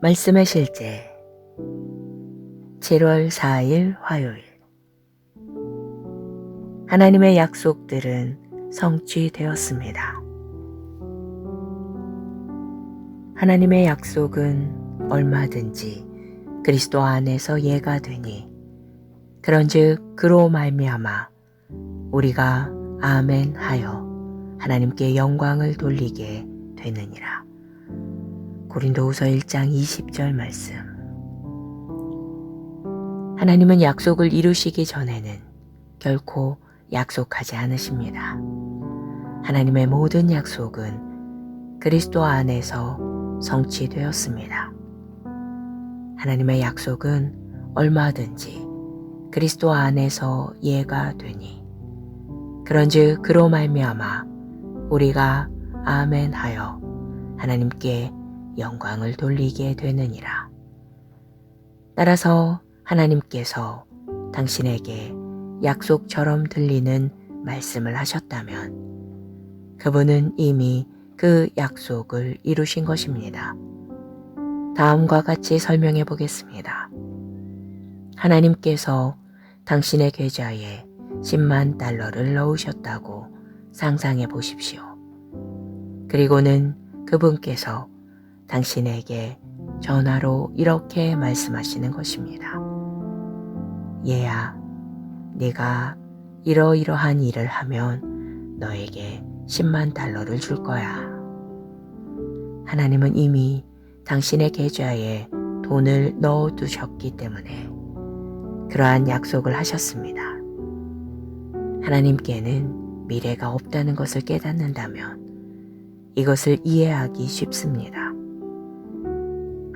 말씀의 실제 7월 4일 화요일. 하나님의 약속들은 성취되었습니다. 하나님의 약속은 얼마든지 그리스도 안에서 예가 되니 그런즉 그로 말미암아 우리가 아멘 하여 하나님께 영광을 돌리게 되느니라. 고린도후서 1장 20절 말씀. 하나님은 약속을 이루시기 전에는 결코 약속하지 않으십니다. 하나님의 모든 약속은 그리스도 안에서 성취되었습니다. 하나님의 약속은 얼마든지 그리스도 안에서 예가 되니 그런즉 그로 말미암아 우리가 아멘 하여 하나님께 영광을 돌리게 되느니라. 따라서 하나님께서 당신에게 약속처럼 들리는 말씀을 하셨다면 그분은 이미 그 약속을 이루신 것입니다. 다음과 같이 설명해 보겠습니다. 하나님께서 당신의 계좌에 10만 달러를 넣으셨다고 상상해 보십시오. 그리고는 그분께서 당신에게 전화로 이렇게 말씀하시는 것입니다. 얘야, 네가 이러이러한 일을 하면 너에게 10만 달러를 줄 거야. 하나님은 이미 당신의 계좌에 돈을 넣어두셨기 때문에 그러한 약속을 하셨습니다. 하나님께는 미래가 없다는 것을 깨닫는다면 이것을 이해하기 쉽습니다.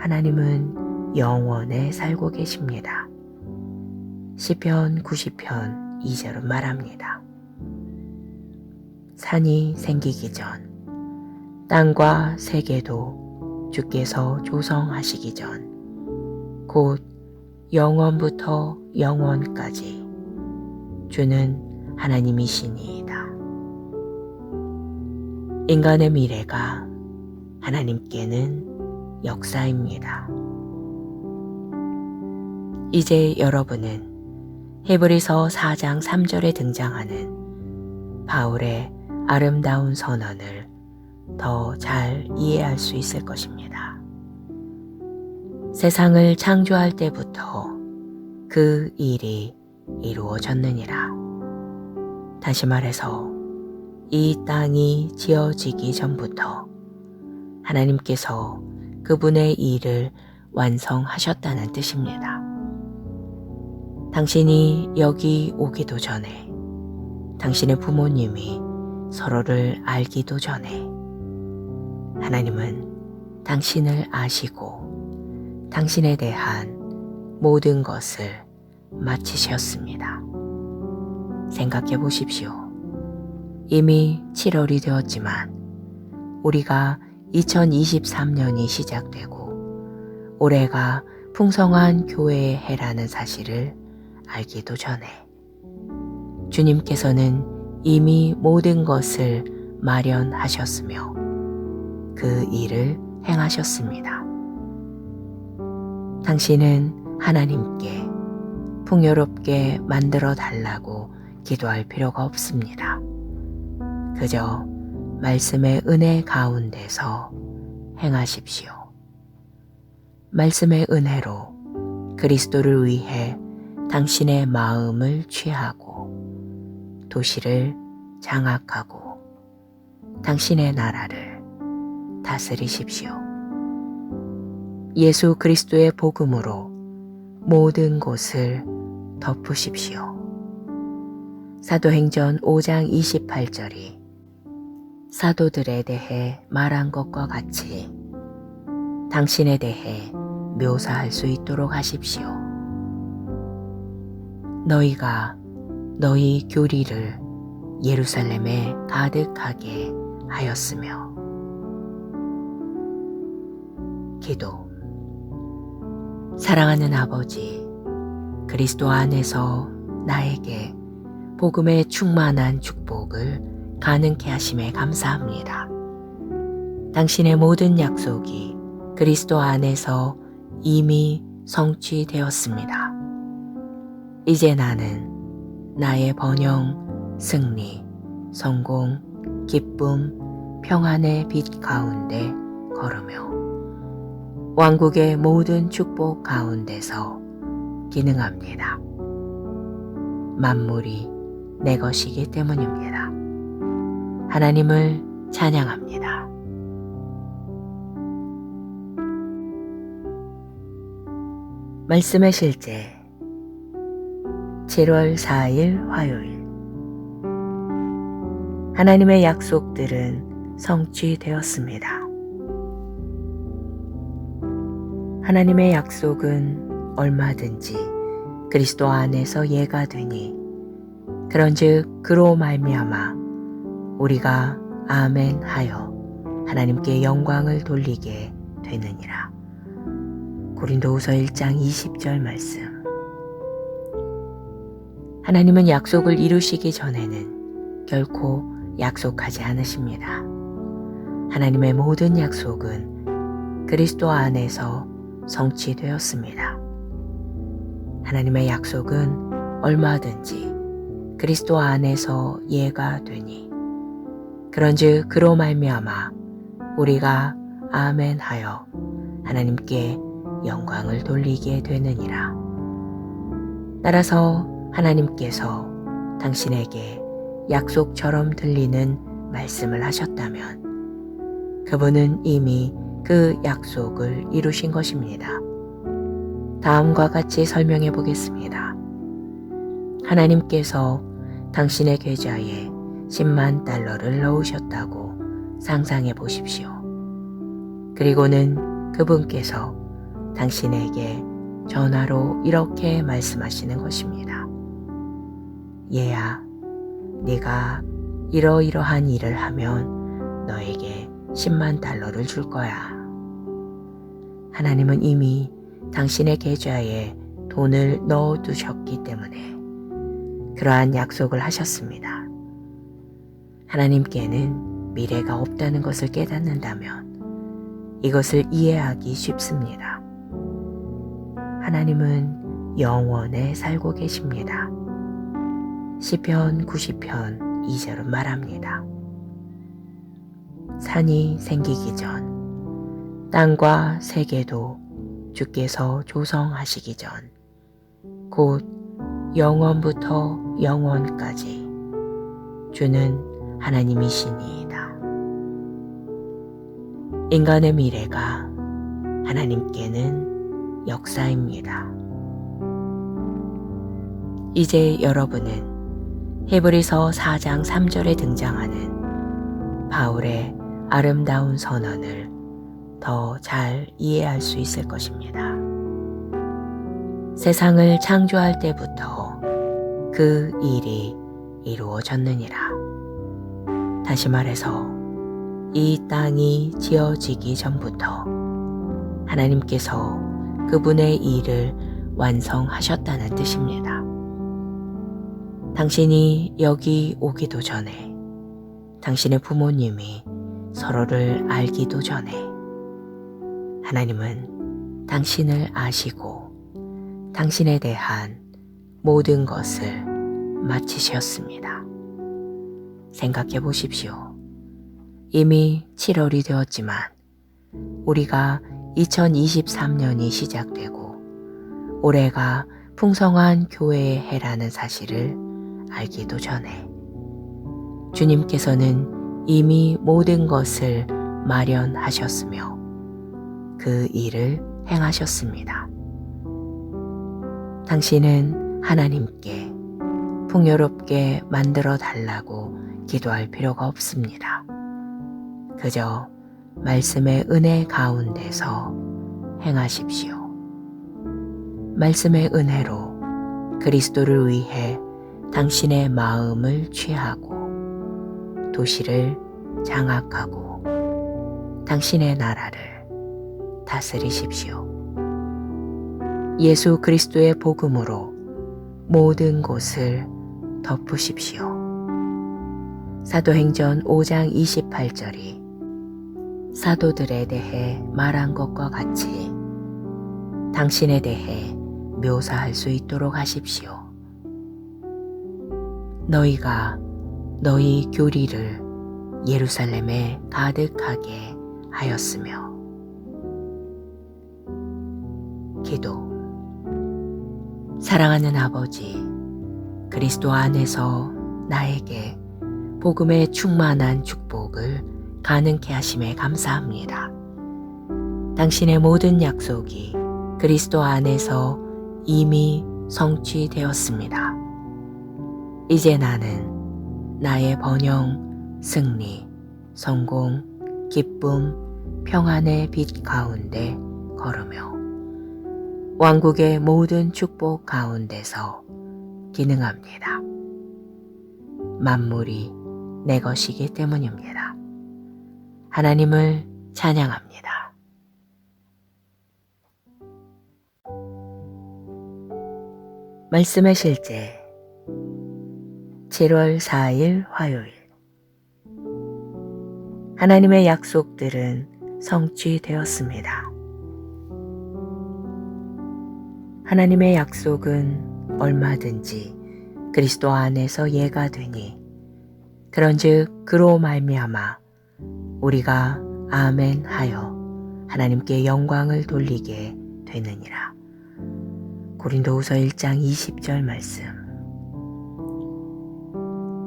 하나님은 영원에 살고 계십니다. 시편 90편 2절은 말합니다. 산이 생기기 전, 땅과 세계도 주께서 조성하시기 전, 곧 영원부터 영원까지 주는 하나님이시니이다. 인간의 미래가 하나님께는 역사입니다. 이제 여러분은 히브리서 4장 3절에 등장하는 바울의 아름다운 선언을 더 잘 이해할 수 있을 것입니다. 세상을 창조할 때부터 그 일이 이루어졌느니라. 다시 말해서 이 땅이 지어지기 전부터 하나님께서 그분의 일을 완성하셨다는 뜻입니다. 당신이 여기 오기도 전에, 당신의 부모님이 서로를 알기도 전에 하나님은 당신을 아시고 당신에 대한 모든 것을 마치셨습니다. 생각해 보십시오. 이미 7월이 되었지만 우리가 2023년이 시작되고 올해가 풍성한 교회의 해라는 사실을 알기도 전에 주님께서는 이미 모든 것을 마련하셨으며 그 일을 행하셨습니다. 당신은 하나님께 풍요롭게 만들어 달라고 기도할 필요가 없습니다. 그저 말씀의 은혜 가운데서 행하십시오. 말씀의 은혜로 그리스도를 위해 당신의 마음을 취하고 도시를 장악하고 당신의 나라를 다스리십시오. 예수 그리스도의 복음으로 모든 곳을 덮으십시오. 사도행전 5장 28절이 사도들에 대해 말한 것과 같이 당신에 대해 묘사할 수 있도록 하십시오. 너희가 너희 교리를 예루살렘에 가득하게 하였으며. 기도. 사랑하는 아버지, 그리스도 안에서 나에게 복음의 충만한 축복을 가능케 하심에 감사합니다. 당신의 모든 약속이 그리스도 안에서 이미 성취되었습니다. 이제 나는 나의 번영, 승리, 성공, 기쁨, 평안의 빛 가운데 걸으며 왕국의 모든 축복 가운데서 기능합니다. 만물이 내 것이기 때문입니다. 하나님을 찬양합니다. 말씀의 실제 7월 4일 화요일 하나님의 약속들은 성취되었습니다. 하나님의 약속은 얼마든지 그리스도 안에서 예가 되니 그런즉 그로 말미암아 우리가 아멘 하여 하나님께 영광을 돌리게 되느니라. 고린도후서 1장 20절 말씀. 하나님은 약속을 이루시기 전에는 결코 약속하지 않으십니다. 하나님의 모든 약속은 그리스도 안에서 성취되었습니다. 하나님의 약속은 얼마든지 그리스도 안에서 예가 되니 그런즉 그로 말미암아 우리가 아멘 하여 하나님께 영광을 돌리게 되느니라. 따라서 하나님께서 당신에게 약속처럼 들리는 말씀을 하셨다면 그분은 이미 그 약속을 이루신 것입니다. 다음과 같이 설명해 보겠습니다. 하나님께서 당신의 계좌에 10만 달러를 넣으셨다고 상상해 보십시오. 그리고는 그분께서 당신에게 전화로 이렇게 말씀하시는 것입니다. 얘야, 네가 이러이러한 일을 하면 너에게 10만 달러를 줄 거야. 하나님은 이미 당신의 계좌에 돈을 넣어두셨기 때문에 그러한 약속을 하셨습니다. 하나님께는 미래가 없다는 것을 깨닫는다면 이것을 이해하기 쉽습니다. 하나님은 영원에 살고 계십니다. 시편 90편 2절은 말합니다. 산이 생기기 전, 땅과 세계도 주께서 조성하시기 전, 곧 영원부터 영원까지 주는 하나님이시니이다. 인간의 미래가 하나님께는 역사입니다. 이제 여러분은 히브리서 4장 3절에 등장하는 바울의 아름다운 선언을 더 잘 이해할 수 있을 것입니다. 세상을 창조할 때부터 그 일이 이루어졌느니라. 다시 말해서 이 땅이 지어지기 전부터 하나님께서 그분의 일을 완성하셨다는 뜻입니다. 당신이 여기 오기도 전에, 당신의 부모님이 서로를 알기도 전에 하나님은 당신을 아시고 당신에 대한 모든 것을 마치셨습니다. 생각해 보십시오. 이미 7월이 되었지만 우리가 2023년이 시작되고 올해가 풍성한 교회의 해라는 사실을 알기도 전에 주님께서는 이미 모든 것을 마련하셨으며 그 일을 행하셨습니다. 당신은 하나님께 풍요롭게 만들어 달라고 기도할 필요가 없습니다. 그저 말씀의 은혜 가운데서 행하십시오. 말씀의 은혜로 그리스도를 위해 당신의 마음을 취하고 도시를 장악하고 당신의 나라를 다스리십시오. 예수 그리스도의 복음으로 모든 곳을 덮으십시오. 사도행전 5장 28절이 사도들에 대해 말한 것과 같이 당신에 대해 묘사할 수 있도록 하십시오. 너희가 너희 교리를 예루살렘에 가득하게 하였으며. 기도. 사랑하는 아버지, 그리스도 안에서 나에게 복음의 충만한 축복을 가능케 하심에 감사합니다. 당신의 모든 약속이 그리스도 안에서 이미 성취되었습니다. 이제 나는 나의 번영, 승리, 성공, 기쁨, 평안의 빛 가운데 걸으며 왕국의 모든 축복 가운데서 기능합니다. 만물이 내 것이기 때문입니다. 하나님을 찬양합니다. 말씀의 실제 7월 4일 화요일. 하나님의 약속들은 성취되었습니다. 하나님의 약속은 얼마든지 그리스도 안에서 예가 되니 그런즉 그로 말미암아 우리가 아멘 하여 하나님께 영광을 돌리게 되느니라. 고린도후서 1장 20절 말씀.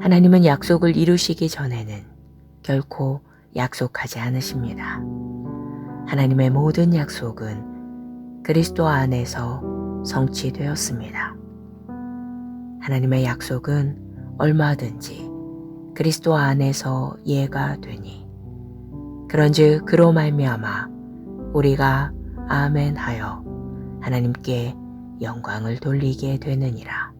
하나님은 약속을 이루시기 전에는 결코 약속하지 않으십니다. 하나님의 모든 약속은 그리스도 안에서 성취되었습니다. 하나님의 약속은 얼마든지 그리스도 안에서 예가 되니 그런즉 그로 말미암아 우리가 아멘 하여 하나님께 영광을 돌리게 되느니라.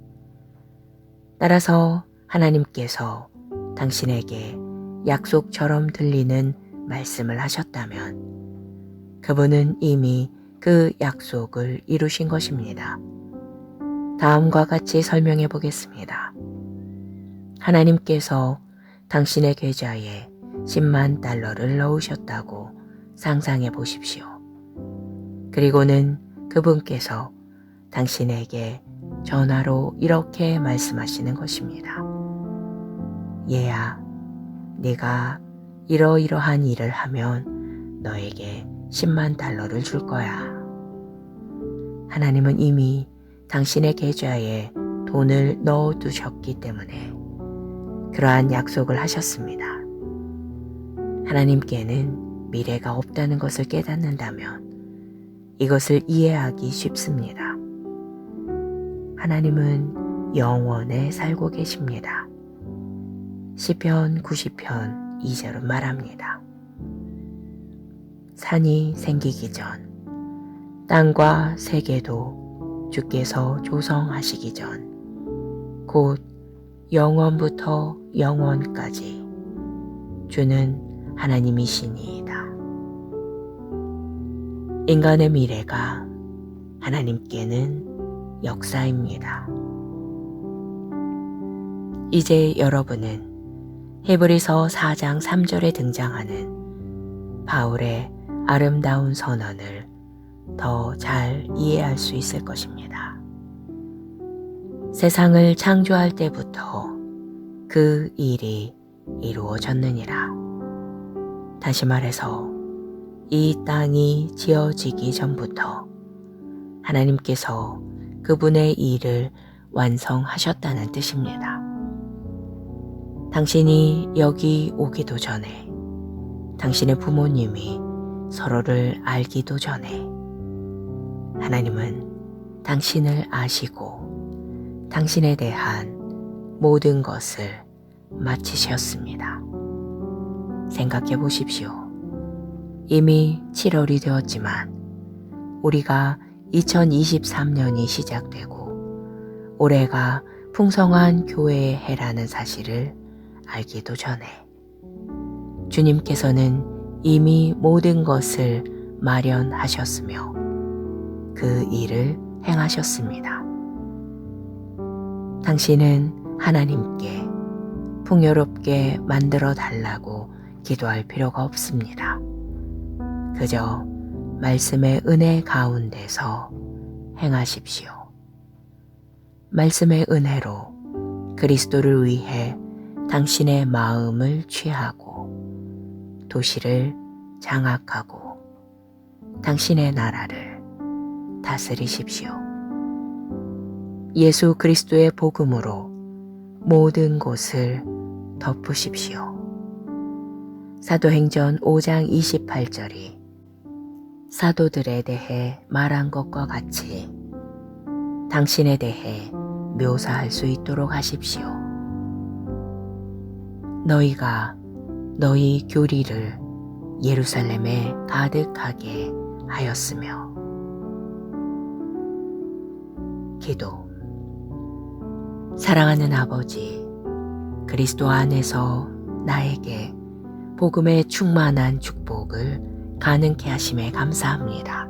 따라서 하나님께서 당신에게 약속처럼 들리는 말씀을 하셨다면 그분은 이미 그 약속을 이루신 것입니다. 다음과 같이 설명해 보겠습니다. 하나님께서 당신의 계좌에 10만 달러를 넣으셨다고 상상해 보십시오. 그리고는 그분께서 당신에게 전화로 이렇게 말씀하시는 것입니다. 얘야, 네가 이러이러한 일을 하면 너에게 10만 달러를 줄 거야. 하나님은 이미 당신의 계좌에 돈을 넣어두셨기 때문에 그러한 약속을 하셨습니다. 하나님께는 미래가 없다는 것을 깨닫는다면 이것을 이해하기 쉽습니다. 하나님은 영원에 살고 계십니다. 시편 90편 2절은 말합니다. 산이 생기기 전, 땅과 세계도 주께서 조성하시기 전, 곧 영원부터 영원까지 주는 하나님이시니이다. 인간의 미래가 하나님께는 역사입니다. 이제 여러분은 히브리서 4장 3절에 등장하는 바울의 아름다운 선언을 더 잘 이해할 수 있을 것입니다. 세상을 창조할 때부터 그 일이 이루어졌느니라. 다시 말해서 이 땅이 지어지기 전부터 하나님께서 그분의 일을 완성하셨다는 뜻입니다. 당신이 여기 오기도 전에, 당신의 부모님이 서로를 알기도 전에 하나님은 당신을 아시고 당신에 대한 모든 것을 마치셨습니다. 생각해 보십시오. 이미 7월이 되었지만 우리가 2023년이 시작되고 올해가 풍성한 교회의 해라는 사실을 알기도 전에 주님께서는 이미 모든 것을 마련하셨으며 그 일을 행하셨습니다. 당신은 하나님께 풍요롭게 만들어 달라고 기도할 필요가 없습니다. 그저 말씀의 은혜 가운데서 행하십시오. 말씀의 은혜로 그리스도를 위해 당신의 마음을 취하고 도시를 장악하고 당신의 나라를 다스리십시오. 예수 그리스도의 복음으로 모든 곳을 덮으십시오. 사도행전 5장 28절이 사도들에 대해 말한 것과 같이 당신에 대해 묘사할 수 있도록 하십시오. 너희가 너희 교리를 예루살렘에 가득하게 하였으며. 기도. 사랑하는 아버지, 그리스도 안에서 나에게 복음의 충만한 축복을 가능케 하심에 감사합니다.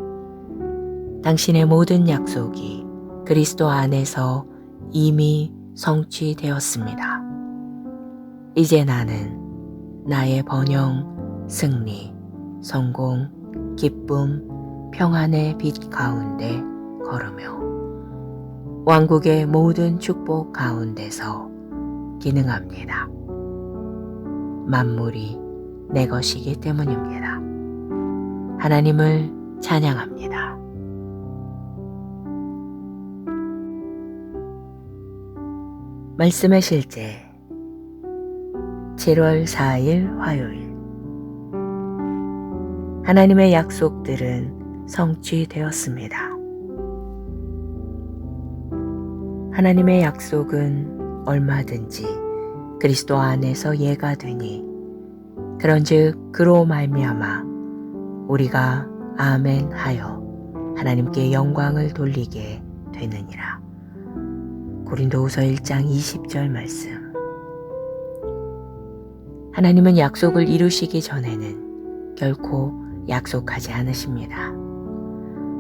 당신의 모든 약속이 그리스도 안에서 이미 성취되었습니다. 이제 나는 나의 번영, 승리, 성공, 기쁨, 평안의 빛 가운데 걸으며 왕국의 모든 축복 가운데서 기능합니다. 만물이 내 것이기 때문입니다. 하나님을 찬양합니다. 말씀의 실제 7월 4일 화요일. 하나님의 약속들은 성취되었습니다. 하나님의 약속은 얼마든지 그리스도 안에서 예가 되니 그런즉 그로 말미암아 우리가 아멘 하여 하나님께 영광을 돌리게 되느니라. 고린도후서 1장 20절 말씀. 하나님은 약속을 이루시기 전에는 결코 약속하지 않으십니다.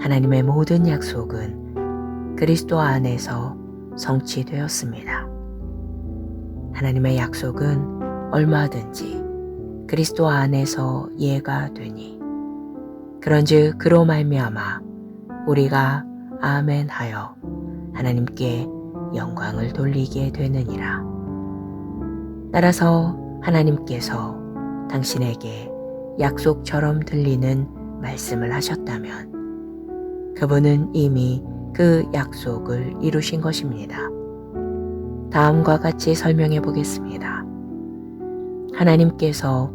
하나님의 모든 약속은 그리스도 안에서 성취되었습니다. 하나님의 약속은 얼마든지 그리스도 안에서 예가 되니 그런즉 그로 말미암아 우리가 아멘 하여 하나님께 영광을 돌리게 되느니라. 따라서 하나님께서 당신에게 약속처럼 들리는 말씀을 하셨다면 그분은 이미 그 약속을 이루신 것입니다. 다음과 같이 설명해 보겠습니다. 하나님께서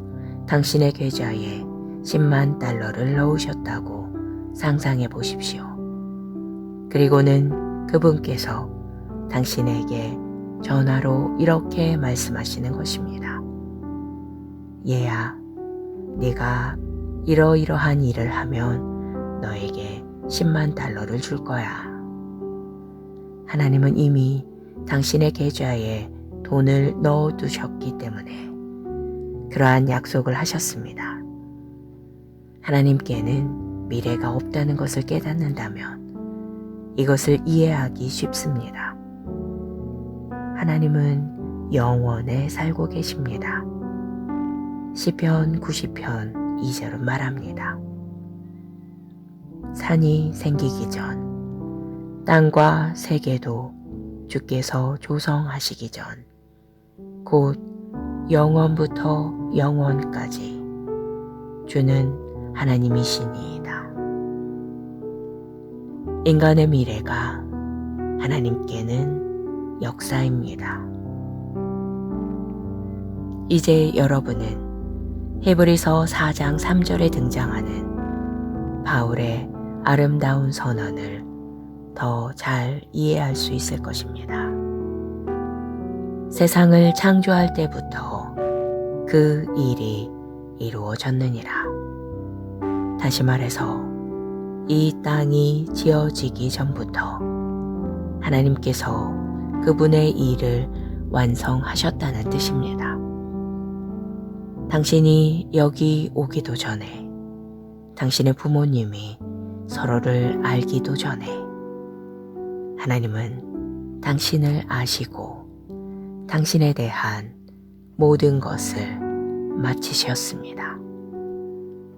당신의 계좌에 10만 달러를 넣으셨다고 상상해 보십시오. 그리고는 그분께서 당신에게 전화로 이렇게 말씀하시는 것입니다. 얘야, 네가 이러이러한 일을 하면 너에게 10만 달러를 줄 거야. 하나님은 이미 당신의 계좌에 돈을 넣어두셨기 때문에 그러한 약속을 하셨습니다. 하나님께는 미래가 없다는 것을 깨닫는다면 이것을 이해하기 쉽습니다. 하나님은 영원에 살고 계십니다. 시편 90편 2절은 말합니다. 산이 생기기 전, 땅과 세계도 주께서 조성하시기 전, 곧 영원부터 영원까지 주는 하나님이시니이다. 인간의 미래가 하나님께는 역사입니다. 이제 여러분은 히브리서 4장 3절에 등장하는 바울의 아름다운 선언을 더 잘 이해할 수 있을 것입니다. 세상을 창조할 때부터 그 일이 이루어졌느니라. 다시 말해서 이 땅이 지어지기 전부터 하나님께서 그분의 일을 완성하셨다는 뜻입니다. 당신이 여기 오기도 전에, 당신의 부모님이 서로를 알기도 전에 하나님은 당신을 아시고 당신에 대한 모든 것을 마치셨습니다.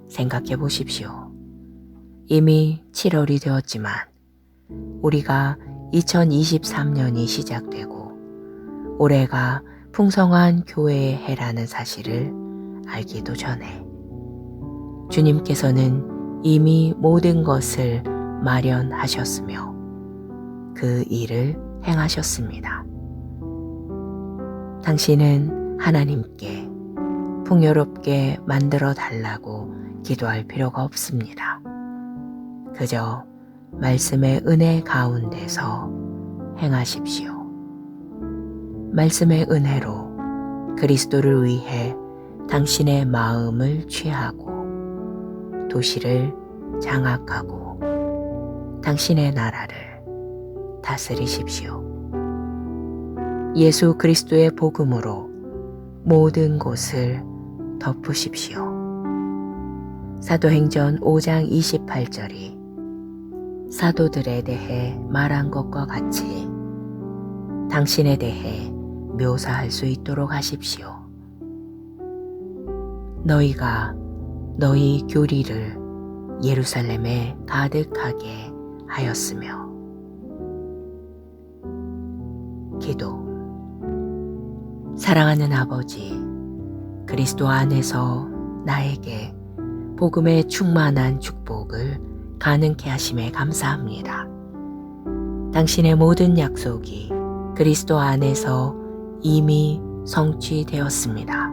생각해 보십시오. 이미 7월이 되었지만 우리가 2023년이 시작되고 올해가 풍성한 교회의 해라는 사실을 알기도 전에 주님께서는 이미 모든 것을 마련하셨으며 그 일을 행하셨습니다. 당신은 하나님께 풍요롭게 만들어 달라고 기도할 필요가 없습니다. 그저 말씀의 은혜 가운데서 행하십시오. 말씀의 은혜로 그리스도를 위해 당신의 마음을 취하고 도시를 장악하고 당신의 나라를 다스리십시오. 예수 그리스도의 복음으로 모든 곳을 덮으십시오. 사도행전 5장 28절이 사도들에 대해 말한 것과 같이 당신에 대해 묘사할 수 있도록 하십시오. 너희가 너희 교리를 예루살렘에 가득하게 하였으며. 기도. 사랑하는 아버지, 그리스도 안에서 나에게 복음의 충만한 축복을 가능케 하심에 감사합니다. 당신의 모든 약속이 그리스도 안에서 이미 성취되었습니다.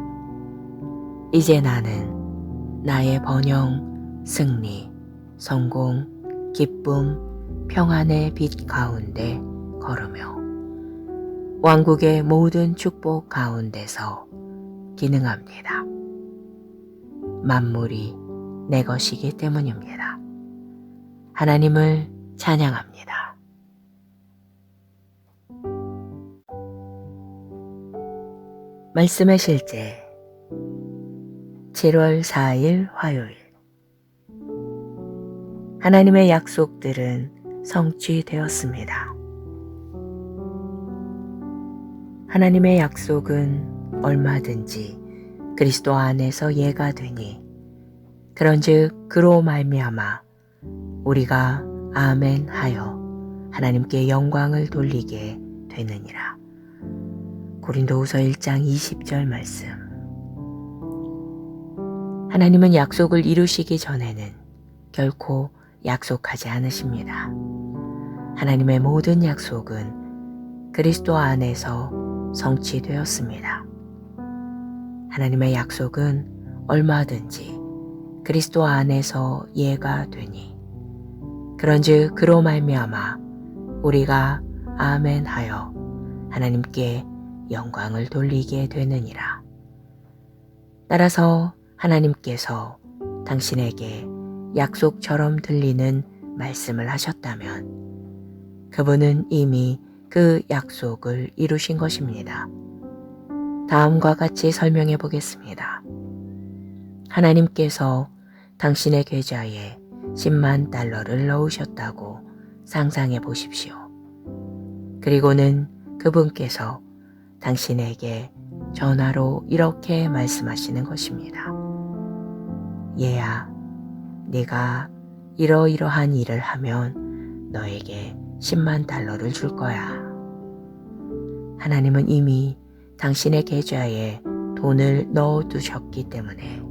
이제 나는 나의 번영, 승리, 성공, 기쁨, 평안의 빛 가운데 걸으며 왕국의 모든 축복 가운데서 기능합니다. 만물이 내 것이기 때문입니다. 하나님을 찬양합니다. 말씀의 실제 7월 4일 화요일. 하나님의 약속들은 성취되었습니다. 하나님의 약속은 얼마든지 그리스도 안에서 예가 되니 그런즉 그로 말미암아 우리가 아멘 하여 하나님께 영광을 돌리게 되느니라. 고린도후서 1장 20절 말씀. 하나님은 약속을 이루시기 전에는 결코 약속하지 않으십니다. 하나님의 모든 약속은 그리스도 안에서 성취되었습니다. 하나님의 약속은 얼마든지 그리스도 안에서 예가 되니 그런즉 그로 말미암아 우리가 아멘 하여 하나님께 영광을 돌리게 되느니라. 따라서 하나님께서 당신에게 약속처럼 들리는 말씀을 하셨다면 그분은 이미 그 약속을 이루신 것입니다. 다음과 같이 설명해 보겠습니다. 하나님께서 당신의 계좌에 10만 달러를 넣으셨다고 상상해 보십시오. 그리고는 그분께서 당신에게 전화로 이렇게 말씀하시는 것입니다. 얘야, 네가 이러이러한 일을 하면 너에게 10만 달러를 줄 거야. 하나님은 이미 당신의 계좌에 돈을 넣어두셨기 때문에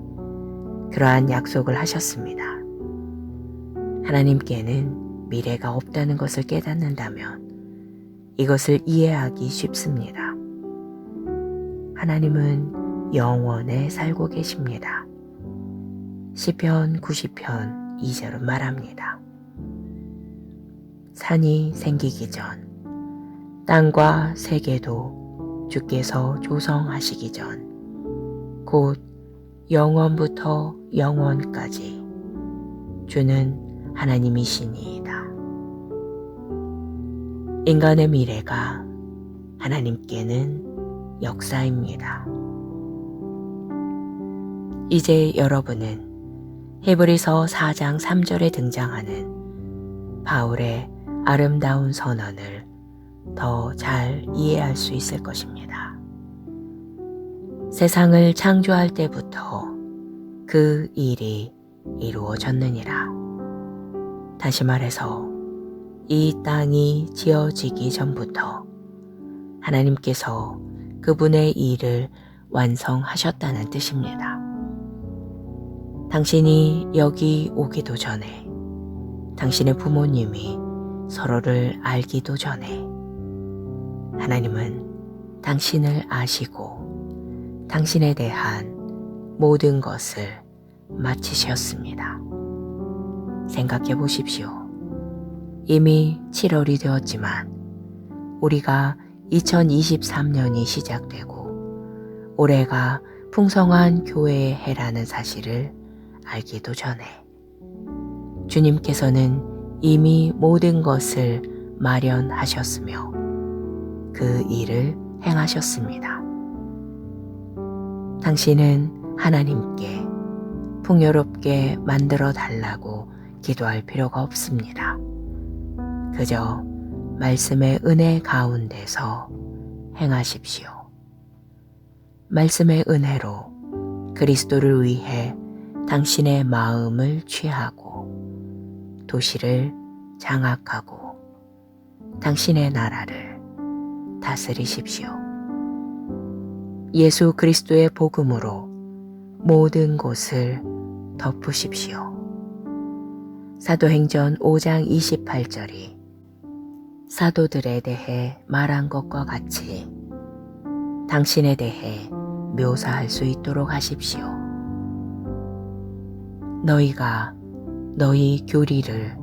그러한 약속을 하셨습니다. 하나님께는 미래가 없다는 것을 깨닫는다면 이것을 이해하기 쉽습니다. 하나님은 영원에 살고 계십니다. 시편 90편 2절은 말합니다. 산이 생기기 전, 땅과 세계도 주께서 조성하시기 전, 곧 영원부터 영원까지 주는 하나님이시니이다. 인간의 미래가 하나님께는 역사입니다. 이제 여러분은 히브리서 4장 3절에 등장하는 바울의 아름다운 선언을 더 잘 이해할 수 있을 것입니다. 세상을 창조할 때부터 그 일이 이루어졌느니라. 다시 말해서 이 땅이 지어지기 전부터 하나님께서 그분의 일을 완성하셨다는 뜻입니다. 당신이 여기 오기도 전에, 당신의 부모님이 서로를 알기도 전에 하나님은 당신을 아시고 당신에 대한 모든 것을 마치셨습니다. 생각해 보십시오. 이미 7월이 되었지만 우리가 2023년이 시작되고 올해가 풍성한 교회의 해라는 사실을 알기도 전에 주님께서는 이미 모든 것을 마련하셨으며 그 일을 행하셨습니다. 당신은 하나님께 풍요롭게 만들어 달라고 기도할 필요가 없습니다. 그저 말씀의 은혜 가운데서 행하십시오. 말씀의 은혜로 그리스도를 위해 당신의 마음을 취하고 도시를 장악하고 당신의 나라를 다스리십시오. 예수 그리스도의 복음으로 모든 곳을 덮으십시오. 사도행전 5장 28절이 사도들에 대해 말한 것과 같이 당신에 대해 묘사할 수 있도록 하십시오. 너희가 너희 교리를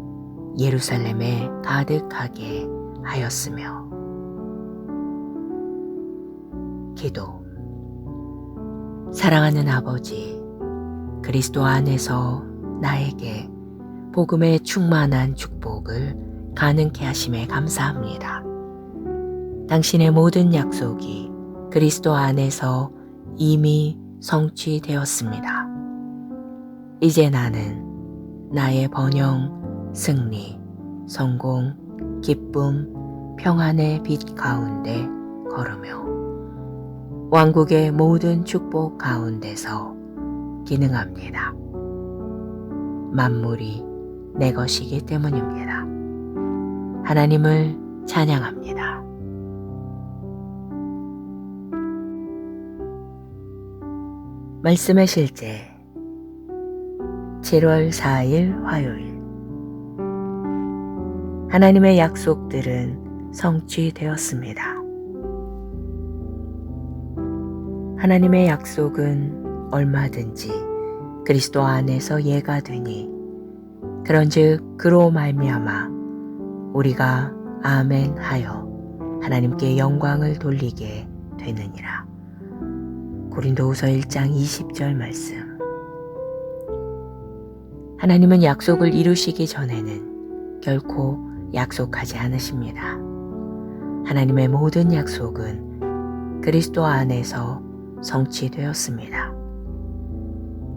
예루살렘에 가득하게 하였으며. 기도. 사랑하는 아버지, 그리스도 안에서 나에게 복음의 충만한 축복을 가능케 하심에 감사합니다. 당신의 모든 약속이 그리스도 안에서 이미 성취되었습니다. 이제 나는 나의 번영, 승리, 성공, 기쁨, 평안의 빛 가운데 걸으며 왕국의 모든 축복 가운데서 기능합니다. 만물이 내 것이기 때문입니다. 하나님을 찬양합니다. 말씀의 실제 7월 4일 화요일. 하나님의 약속들은 성취되었습니다. 하나님의 약속은 얼마든지 그리스도 안에서 예가 되니 그런즉 그로 말미암아 우리가 아멘 하여 하나님께 영광을 돌리게 되느니라. 고린도후서 1장 20절 말씀. 하나님은 약속을 이루시기 전에는 결코 약속하지 않으십니다. 하나님의 모든 약속은 그리스도 안에서 성취되었습니다.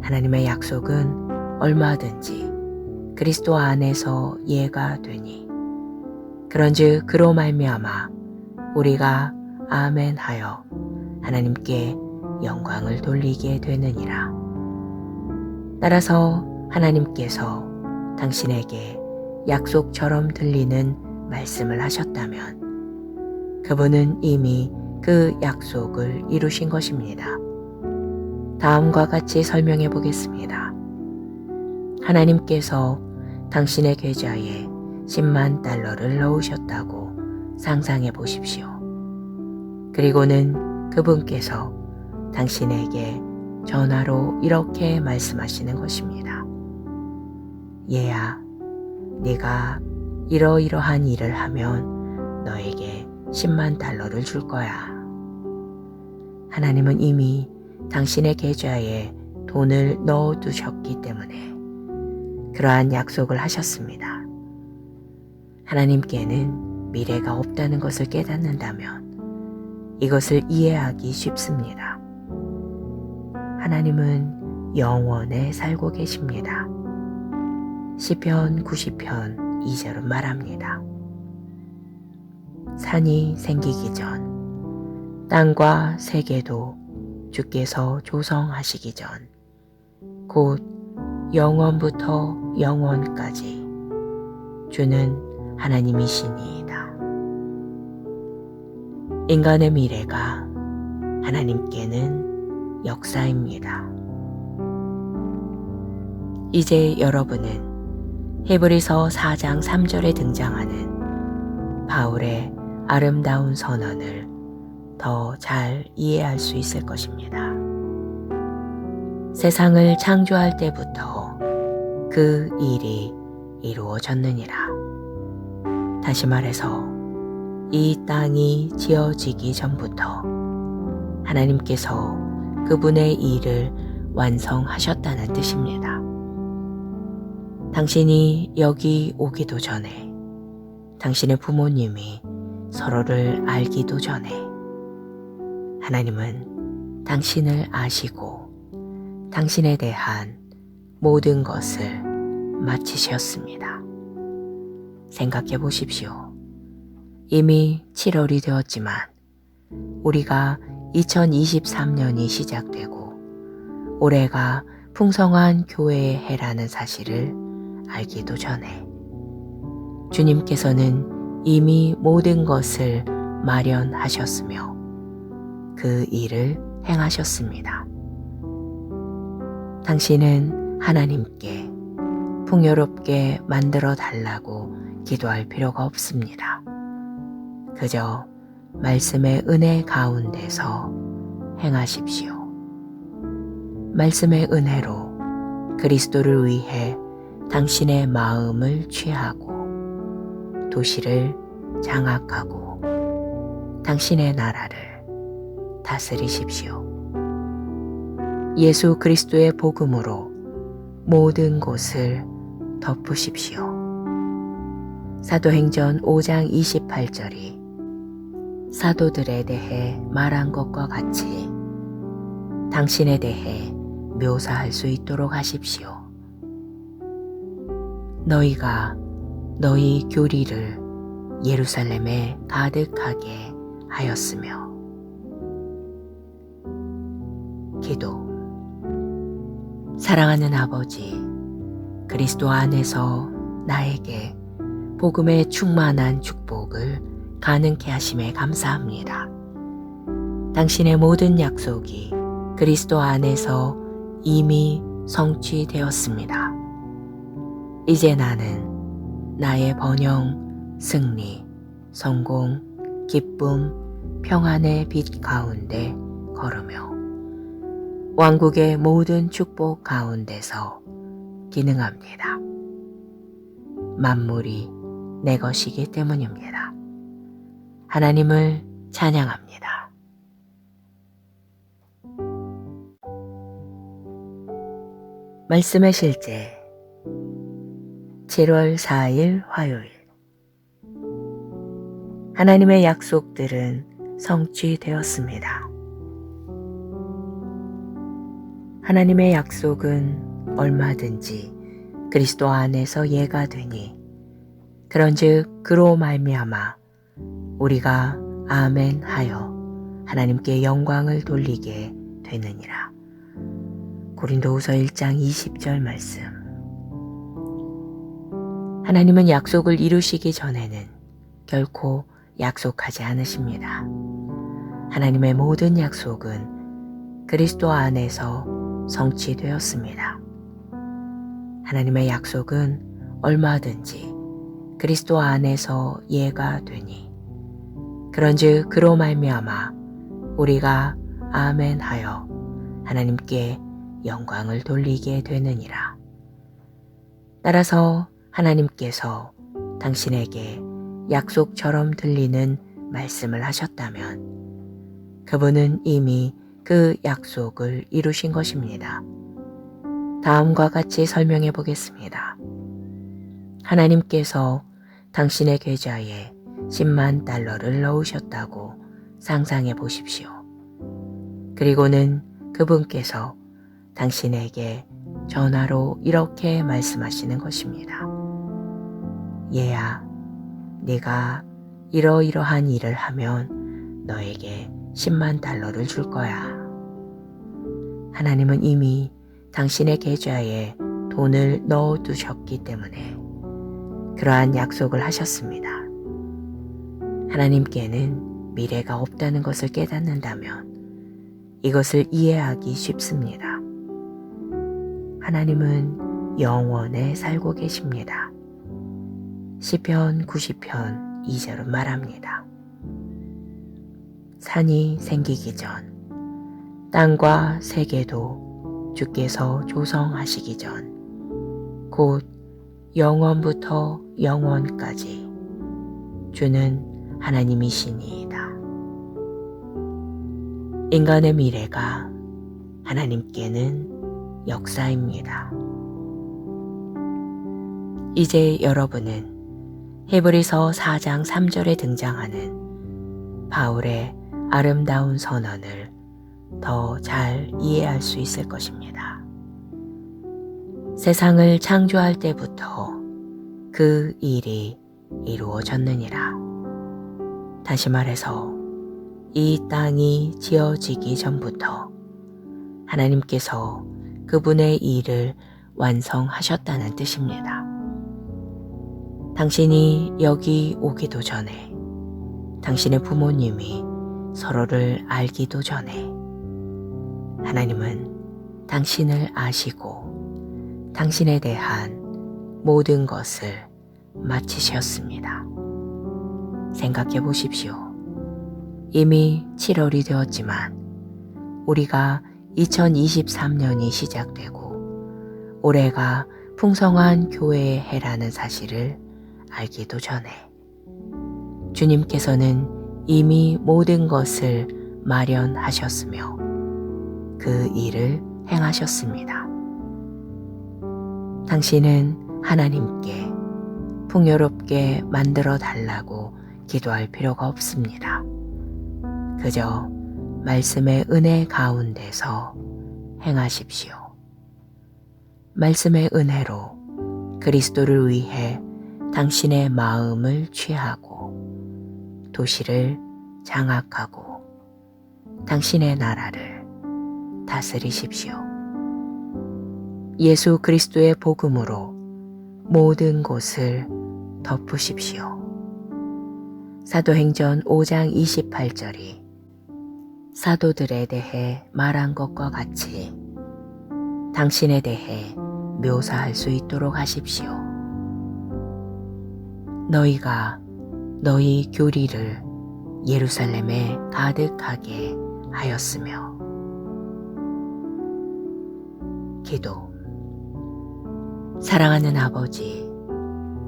하나님의 약속은 얼마든지 그리스도 안에서 예가 되니 그런즉 그로 말미암아 우리가 아멘 하여 하나님께 영광을 돌리게 되느니라. 따라서 하나님께서 당신에게 약속처럼 들리는 말씀을 하셨다면 그분은 이미 그 약속을 이루신 것입니다. 다음과 같이 설명해 보겠습니다. 하나님께서 당신의 계좌에 10만 달러를 넣으셨다고 상상해 보십시오. 그리고는 그분께서 당신에게 전화로 이렇게 말씀하시는 것입니다. 얘야, 네가 이러이러한 일을 하면 너에게 10만 달러를 줄 거야. 하나님은 이미 당신의 계좌에 돈을 넣어두셨기 때문에 그러한 약속을 하셨습니다. 하나님께는 미래가 없다는 것을 깨닫는다면 이것을 이해하기 쉽습니다. 하나님은 영원에 살고 계십니다. 시편 90편 2절은 말합니다. 산이 생기기 전, 땅과 세계도 주께서 조성하시기 전, 곧 영원부터 영원까지 주는 하나님이시니이다. 인간의 미래가 하나님께는 역사입니다. 이제 여러분은 히브리서 4장 3절에 등장하는 바울의 아름다운 선언을 더 잘 이해할 수 있을 것입니다. 세상을 창조할 때부터 그 일이 이루어졌느니라. 다시 말해서 이 땅이 지어지기 전부터 하나님께서 그분의 일을 완성하셨다는 뜻입니다. 당신이 여기 오기도 전에, 당신의 부모님이 서로를 알기도 전에 하나님은 당신을 아시고 당신에 대한 모든 것을 마치셨습니다. 생각해 보십시오. 이미 7월이 되었지만 우리가 2023년이 시작되고 올해가 풍성한 교회의 해라는 사실을 알기도 전에 주님께서는 이미 모든 것을 마련하셨으며 그 일을 행하셨습니다. 당신은 하나님께 풍요롭게 만들어 달라고 기도할 필요가 없습니다. 그저 말씀의 은혜 가운데서 행하십시오. 말씀의 은혜로 그리스도를 위해 당신의 마음을 취하고 도시를 장악하고 당신의 나라를 다스리십시오. 예수 그리스도의 복음으로 모든 곳을 덮으십시오. 사도행전 5장 28절이 사도들에 대해 말한 것과 같이 당신에 대해 묘사할 수 있도록 하십시오. 너희가 너희 교리를 예루살렘에 가득하게 하였으며. 기도. 사랑하는 아버지, 그리스도 안에서 나에게 복음의 충만한 축복을 가능케 하심에 감사합니다. 당신의 모든 약속이 그리스도 안에서 이미 성취되었습니다. 이제 나는 나의 번영, 승리, 성공, 기쁨, 평안의 빛 가운데 걸으며 왕국의 모든 축복 가운데서 기능합니다. 만물이 내 것이기 때문입니다. 하나님을 찬양합니다. 말씀의 실제 7월 4일 화요일. 하나님의 약속들은 성취되었습니다. 하나님의 약속은 얼마든지 그리스도 안에서 예가 되니 그런즉 그로 말미암아 우리가 아멘 하여 하나님께 영광을 돌리게 되느니라. 고린도후서 1장 20절 말씀. 하나님은 약속을 이루시기 전에는 결코 약속하지 않으십니다. 하나님의 모든 약속은 그리스도 안에서 성취되었습니다. 하나님의 약속은 얼마든지 그리스도 안에서 예가 되니 그런즉 그로 말미암아 우리가 아멘 하여 하나님께 영광을 돌리게 되느니라. 따라서 하나님께서 당신에게 약속처럼 들리는 말씀을 하셨다면 그분은 이미 그 약속을 이루신 것입니다. 다음과 같이 설명해 보겠습니다. 하나님께서 당신의 계좌에 10만 달러를 넣으셨다고 상상해 보십시오. 그리고는 그분께서 당신에게 전화로 이렇게 말씀하시는 것입니다. 얘야, 네가 이러이러한 일을 하면 너에게 10만 달러를 줄 거야. 하나님은 이미 당신의 계좌에 돈을 넣어두셨기 때문에 그러한 약속을 하셨습니다. 하나님께는 미래가 없다는 것을 깨닫는다면 이것을 이해하기 쉽습니다. 하나님은 영원에 살고 계십니다. 시편 90편 2절은 말합니다. 산이 생기기 전, 땅과 세계도 주께서 조성하시기 전, 곧 영원부터 영원까지 주는 하나님이시니이다. 인간의 미래가 하나님께는 역사입니다. 이제 여러분은 히브리서 4장 3절에 등장하는 바울의 아름다운 선언을 더 잘 이해할 수 있을 것입니다. 세상을 창조할 때부터 그 일이 이루어졌느니라. 다시 말해서 이 땅이 지어지기 전부터 하나님께서 그분의 일을 완성하셨다는 뜻입니다. 당신이 여기 오기도 전에, 당신의 부모님이 서로를 알기도 전에 하나님은 당신을 아시고 당신에 대한 모든 것을 마치셨습니다. 생각해 보십시오. 이미 7월이 되었지만 우리가 2023년이 시작되고 올해가 풍성한 교회의 해라는 사실을 알기도 전에 주님께서는 이미 모든 것을 마련하셨으며 그 일을 행하셨습니다. 당신은 하나님께 풍요롭게 만들어 달라고 기도할 필요가 없습니다. 그저 말씀의 은혜 가운데서 행하십시오. 말씀의 은혜로 그리스도를 위해 당신의 마음을 취하고 도시를 장악하고 당신의 나라를 다스리십시오. 예수 그리스도의 복음으로 모든 곳을 덮으십시오. 사도행전 5장 28절이 사도들에 대해 말한 것과 같이 당신에 대해 묘사할 수 있도록 하십시오. 너희가 너희 교리를 예루살렘에 가득하게 하였으며. 기도. 사랑하는 아버지,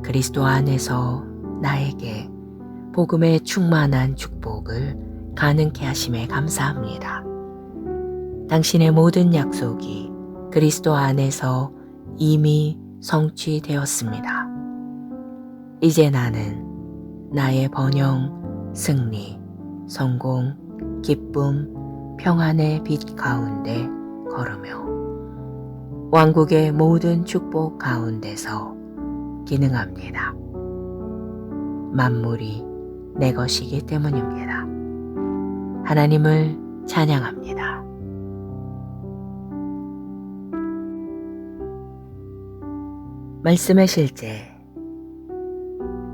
그리스도 안에서 나에게 복음의 충만한 축복을 가능케 하심에 감사합니다. 당신의 모든 약속이 그리스도 안에서 이미 성취되었습니다. 이제 나는 나의 번영, 승리, 성공, 기쁨, 평안의 빛 가운데 걸으며 왕국의 모든 축복 가운데서 기능합니다. 만물이 내 것이기 때문입니다. 하나님을 찬양합니다. 말씀의 실제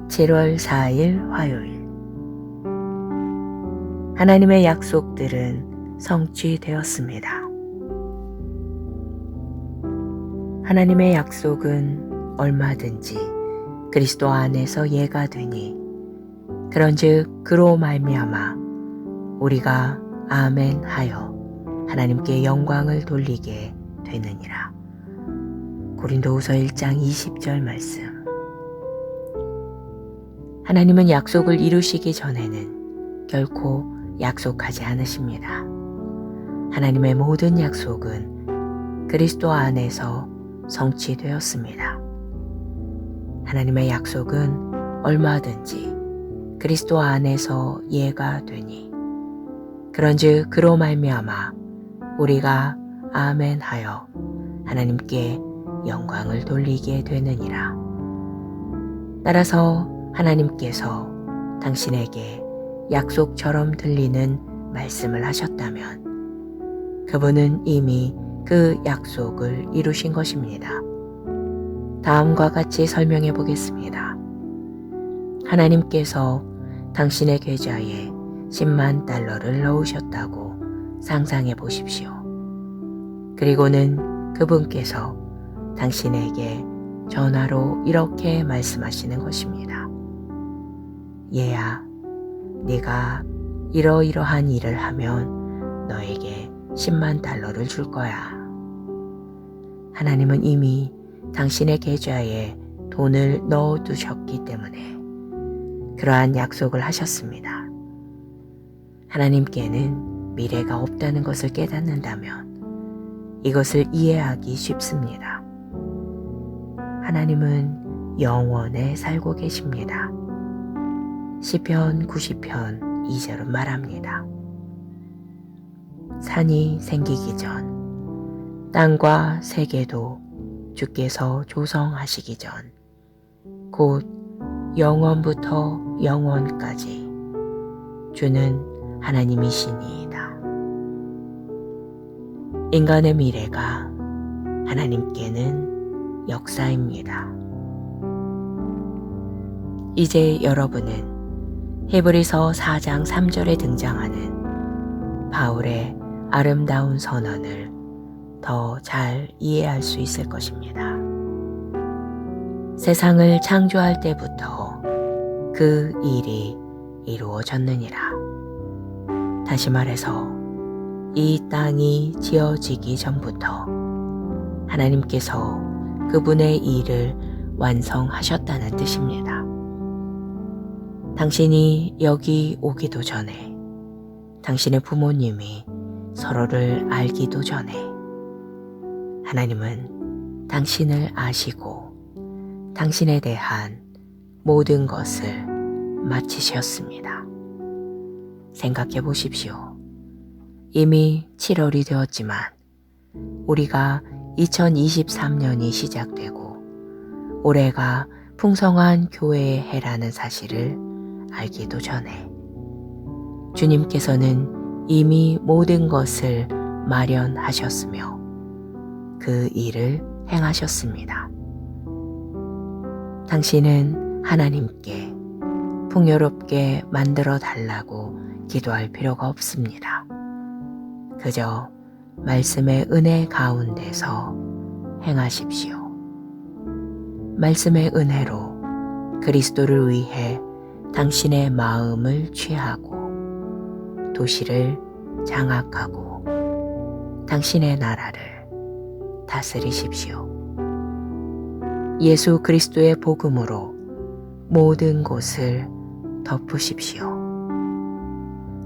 7월 4일 화요일. 하나님의 약속들은 성취되었습니다. 하나님의 약속은 얼마든지 그리스도 안에서 예가 되니 그런즉 그로 말미암아 우리가 아멘 하여 하나님께 영광을 돌리게 되느니라. 고린도후서 1장 20절 말씀. 하나님은 약속을 이루시기 전에는 결코 약속하지 않으십니다. 하나님의 모든 약속은 그리스도 안에서 성취되었습니다. 하나님의 약속은 얼마든지 그리스도 안에서 예가 되니 그런즉 그로 말미암아 우리가 아멘하여 하나님께 영광을 돌리게 되느니라. 따라서 하나님께서 당신에게 약속처럼 들리는 말씀을 하셨다면 그분은 이미 그 약속을 이루신 것입니다. 다음과 같이 설명해 보겠습니다. 하나님께서 당신의 계좌에 10만 달러를 넣으셨다고 상상해 보십시오. 그리고는 그분께서 당신에게 전화로 이렇게 말씀하시는 것입니다. 얘야, 네가 이러이러한 일을 하면 너에게 10만 달러를 줄 거야. 하나님은 이미 당신의 계좌에 돈을 넣어두셨기 때문에 그러한 약속을 하셨습니다. 하나님께는 미래가 없다는 것을 깨닫는다면 이것을 이해하기 쉽습니다. 하나님은 영원에 살고 계십니다. 시편 90편 2절은 말합니다. 산이 생기기 전, 땅과 세계도 주께서 조성하시기 전, 곧 영원부터 영원까지 주는 하나님이시니이다. 인간의 미래가 하나님께는 역사입니다. 이제 여러분은 히브리서 4장 3절에 등장하는 바울의 아름다운 선언을 더 잘 이해할 수 있을 것입니다. 세상을 창조할 때부터 그 일이 이루어졌느니라. 다시 말해서 이 땅이 지어지기 전부터 하나님께서 그분의 일을 완성하셨다는 뜻입니다. 당신이 여기 오기도 전에, 당신의 부모님이 서로를 알기도 전에 하나님은 당신을 아시고 당신에 대한 모든 것을 마치셨습니다. 생각해 보십시오. 이미 7월이 되었지만 우리가 2023년이 시작되고 올해가 풍성한 교회의 해라는 사실을 알기도 전에 주님께서는 이미 모든 것을 마련하셨으며 그 일을 행하셨습니다. 당신은 하나님께 풍요롭게 만들어 달라고 기도할 필요가 없습니다. 그저 말씀의 은혜 가운데서 행하십시오. 말씀의 은혜로 그리스도를 위해 당신의 마음을 취하고 도시를 장악하고 당신의 나라를 다스리십시오. 예수 그리스도의 복음으로 모든 곳을 덮으십시오.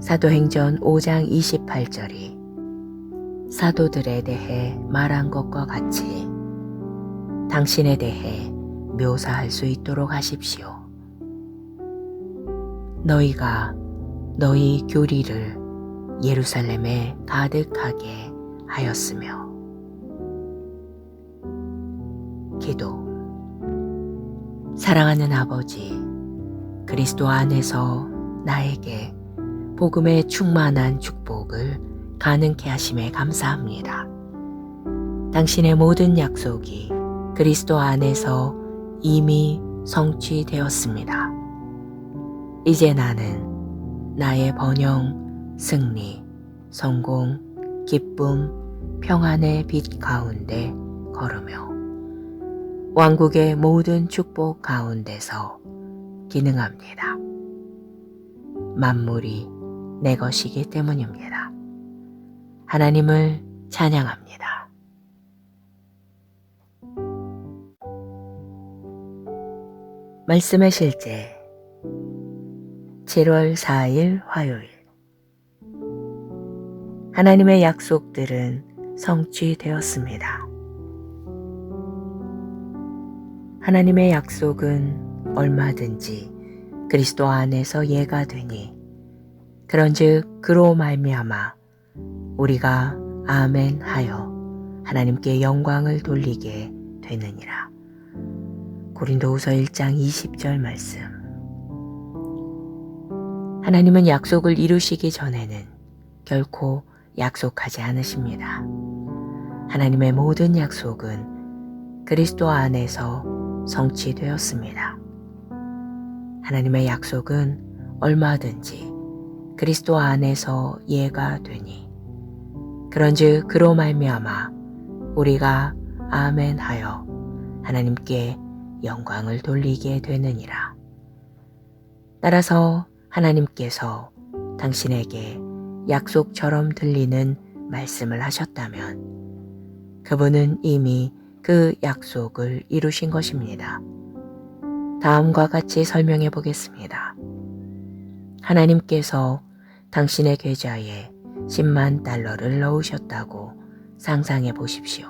사도행전 5장 28절이 사도들에 대해 말한 것과 같이 당신에 대해 묘사할 수 있도록 하십시오. 너희가 너희 교리를 예루살렘에 가득하게 하였으며. 기도. 사랑하는 아버지, 그리스도 안에서 나에게 복음의 충만한 축복을 가능케 하심에 감사합니다. 당신의 모든 약속이 그리스도 안에서 이미 성취되었습니다. 이제 나는 나의 번영, 승리, 성공, 기쁨, 평안의 빛 가운데 걸으며 왕국의 모든 축복 가운데서 기능합니다. 만물이 내 것이기 때문입니다. 하나님을 찬양합니다. 말씀의 실제 7월 4일 화요일. 하나님의 약속들은 성취되었습니다. 하나님의 약속은 얼마든지 그리스도 안에서 예가 되니 그런즉 그로 말미암아 우리가 아멘 하여 하나님께 영광을 돌리게 되느니라. 고린도후서 1장 20절 말씀. 하나님은 약속을 이루시기 전에는 결코 약속하지 않으십니다. 하나님의 모든 약속은 그리스도 안에서 성취되었습니다. 하나님의 약속은 얼마든지 그리스도 안에서 이해가 되니 그런즉 그로 말미암아 우리가 아멘하여 하나님께 영광을 돌리게 되느니라. 따라서 하나님께서 당신에게 약속처럼 들리는 말씀을 하셨다면 그분은 이미 그 약속을 이루신 것입니다. 다음과 같이 설명해 보겠습니다. 하나님께서 당신의 계좌에 10만 달러를 넣으셨다고 상상해 보십시오.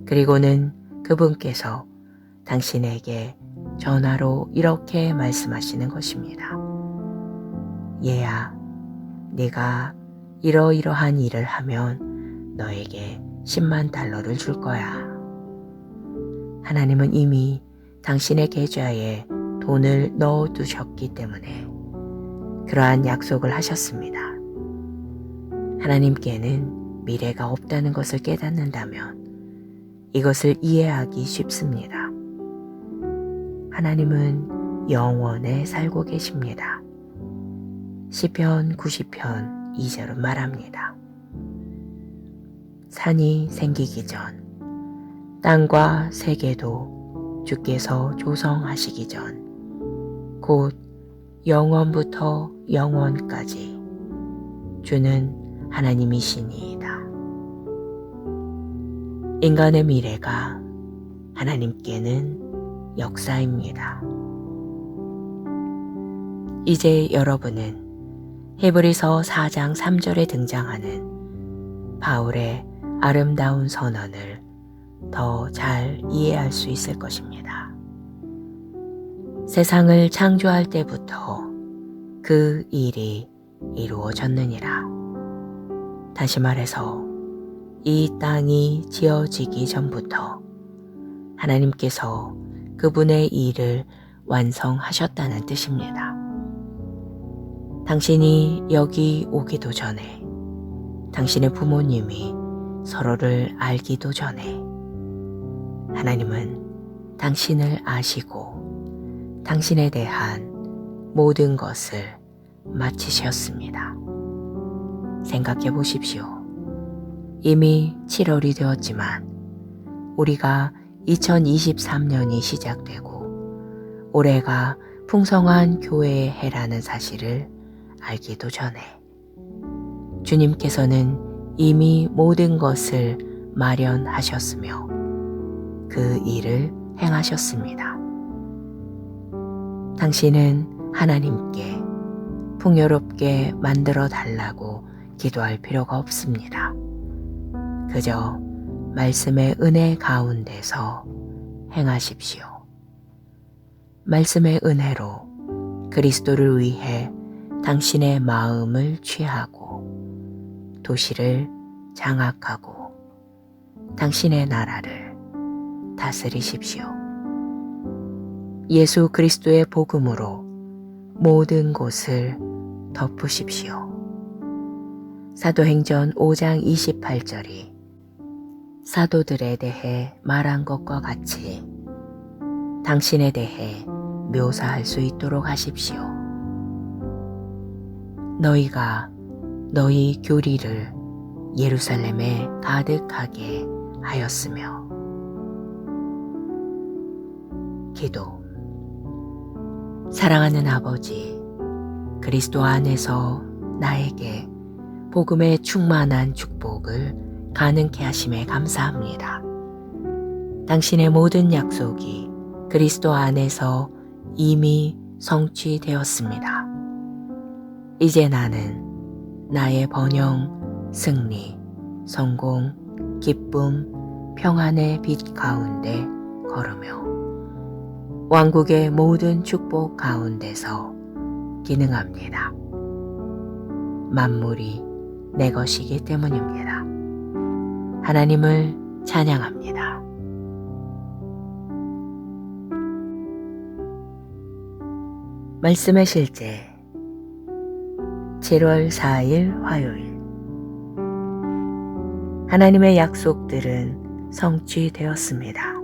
그리고는 그분께서 당신에게 전화로 이렇게 말씀하시는 것입니다. 얘야, 네가 이러이러한 일을 하면 너에게 10만 달러를 줄 거야. 하나님은 이미 당신의 계좌에 돈을 넣어두셨기 때문에 그러한 약속을 하셨습니다. 하나님께는 미래가 없다는 것을 깨닫는다면 이것을 이해하기 쉽습니다. 하나님은 영원에 살고 계십니다. 시편 90편 2절은 말합니다. 산이 생기기 전, 땅과 세계도 주께서 조성하시기 전, 곧 영원부터 영원까지 주는 하나님이시니이다. 인간의 미래가 하나님께는 역사입니다. 이제 여러분은 히브리서 4장 3절에 등장하는 바울의 아름다운 선언을 더 잘 이해할 수 있을 것입니다. 세상을 창조할 때부터 그 일이 이루어졌느니라. 다시 말해서 이 땅이 지어지기 전부터 하나님께서 그분의 일을 완성하셨다는 뜻입니다. 당신이 여기 오기도 전에, 당신의 부모님이 서로를 알기도 전에 하나님은 당신을 아시고 당신에 대한 모든 것을 마치셨습니다. 생각해 보십시오. 이미 7월이 되었지만 우리가 2023년이 시작되고 올해가 풍성한 교회의 해라는 사실을 알기도 전에 주님께서는 이미 모든 것을 마련하셨으며 그 일을 행하셨습니다. 당신은 하나님께 풍요롭게 만들어 달라고 기도할 필요가 없습니다. 그저 말씀의 은혜 가운데서 행하십시오. 말씀의 은혜로 그리스도를 위해 당신의 마음을 취하고 도시를 장악하고 당신의 나라를 다스리십시오. 예수 그리스도의 복음으로 모든 곳을 덮으십시오. 사도행전 5장 28절이 사도들에 대해 말한 것과 같이 당신에 대해 묘사할 수 있도록 하십시오. 너희가 너희 교리를 예루살렘에 가득하게 하였으며. 기도. 사랑하는 아버지, 그리스도 안에서 나에게 복음의 충만한 축복을 가능케 하심에 감사합니다. 당신의 모든 약속이 그리스도 안에서 이미 성취되었습니다. 이제 나는 나의 번영, 승리, 성공, 기쁨, 평안의 빛 가운데 걸으며 왕국의 모든 축복 가운데서 기능합니다. 만물이 내 것이기 때문입니다. 하나님을 찬양합니다. 말씀의 실제 7월 4일 화요일. 하나님의 약속들은 성취되었습니다.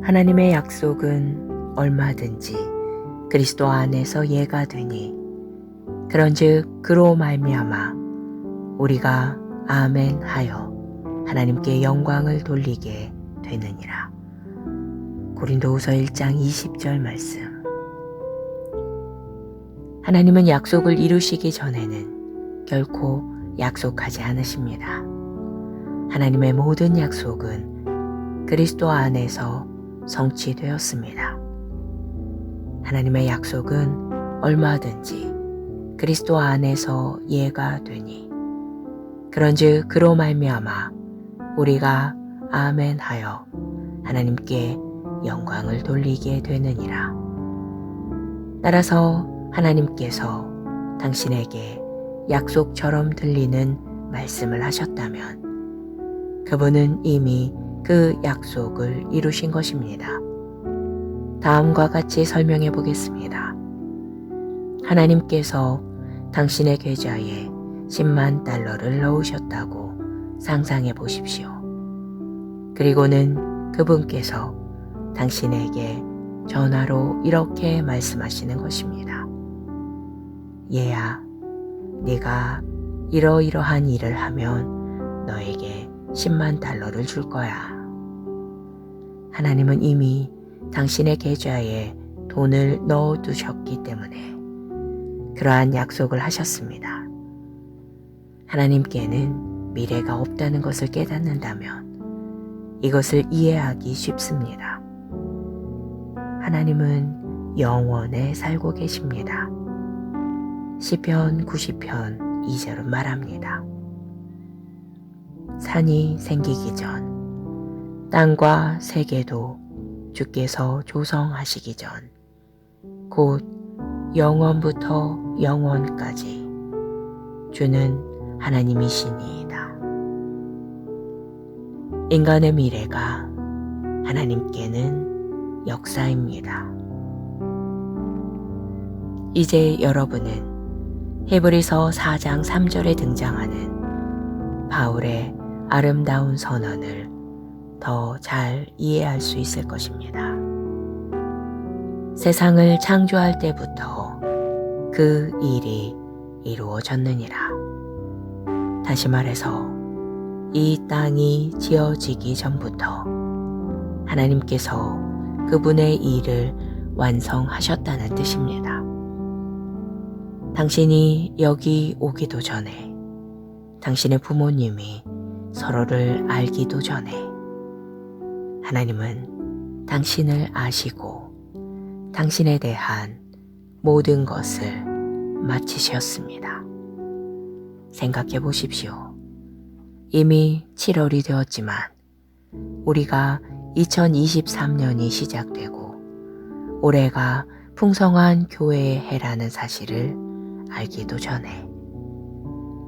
하나님의 약속은 얼마든지 그리스도 안에서 예가 되니 그런즉 그로 말미암아 우리가 아멘 하여 하나님께 영광을 돌리게 되느니라. 고린도후서 1장 20절 말씀. 하나님은 약속을 이루시기 전에는 결코 약속하지 않으십니다. 하나님의 모든 약속은 그리스도 안에서 성취되었습니다. 하나님의 약속은 얼마든지 그리스도 안에서 예가 되니 그런즉 그로 말미암아 우리가 아멘 하여 하나님께 영광을 돌리게 되느니라. 따라서 하나님께서 당신에게 약속처럼 들리는 말씀을 하셨다면 그분은 이미 그 약속을 이루신 것입니다. 다음과 같이 설명해 보겠습니다. 하나님께서 당신의 계좌에 10만 달러를 넣으셨다고 상상해 보십시오. 그리고는 그분께서 당신에게 전화로 이렇게 말씀하시는 것입니다. 얘야, 네가 이러이러한 일을 하면 너에게 10만 달러를 줄 거야. 하나님은 이미 당신의 계좌에 돈을 넣어두셨기 때문에 그러한 약속을 하셨습니다. 하나님께는 미래가 없다는 것을 깨닫는다면 이것을 이해하기 쉽습니다. 하나님은 영원에 살고 계십니다. 시편 90편 2절은 말합니다. 산이 생기기 전, 땅과 세계도 주께서 조성하시기 전, 곧 영원부터 영원까지 주는 하나님이시니이다. 인간의 미래가 하나님께는 역사입니다. 이제 여러분은 히브리서 4장 3절에 등장하는 바울의 아름다운 선언을 더 잘 이해할 수 있을 것입니다. 세상을 창조할 때부터 그 일이 이루어졌느니라. 다시 말해서 이 땅이 지어지기 전부터 하나님께서 그분의 일을 완성하셨다는 뜻입니다. 당신이 여기 오기도 전에, 당신의 부모님이 서로를 알기도 전에 하나님은 당신을 아시고 당신에 대한 모든 것을 마치셨습니다. 생각해 보십시오. 이미 7월이 되었지만 우리가 2023년이 시작되고 올해가 풍성한 교회의 해라는 사실을 알기도 전에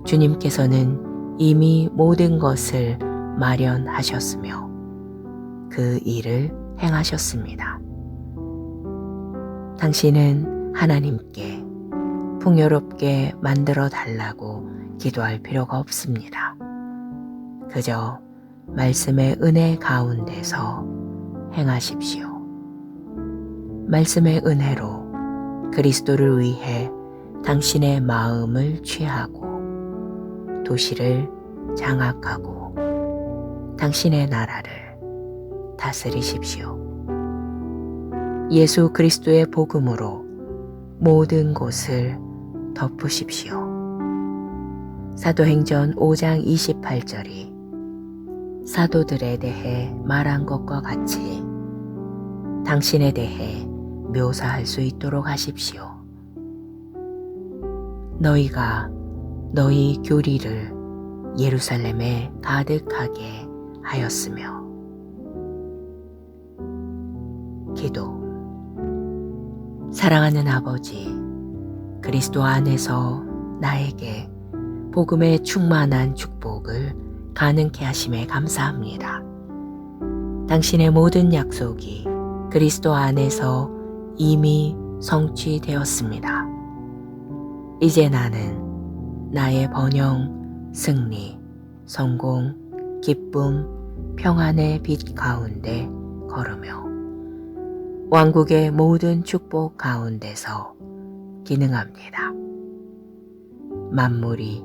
주님께서는 이미 모든 것을 마련하셨으며 그 일을 행하셨습니다. 당신은 하나님께 풍요롭게 만들어 달라고 기도할 필요가 없습니다. 그저 말씀의 은혜 가운데서 행하십시오. 말씀의 은혜로 그리스도를 위해 당신의 마음을 취하고 도시를 장악하고 당신의 나라를 다스리십시오. 예수 그리스도의 복음으로 모든 곳을 덮으십시오. 사도행전 5장 28절이 사도들에 대해 말한 것과 같이 당신에 대해 묘사할 수 있도록 하십시오. 너희가 너희 교리를 예루살렘에 가득하게 하였으며. 기도. 사랑하는 아버지, 그리스도 안에서 나에게 복음의 충만한 축복을 가능케 하심에 감사합니다. 당신의 모든 약속이 그리스도 안에서 이미 성취되었습니다. 이제 나는 나의 번영, 승리, 성공, 기쁨, 평안의 빛 가운데 걸으며 왕국의 모든 축복 가운데서 기능합니다. 만물이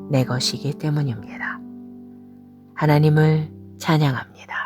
내 것이기 때문입니다. 하나님을 찬양합니다.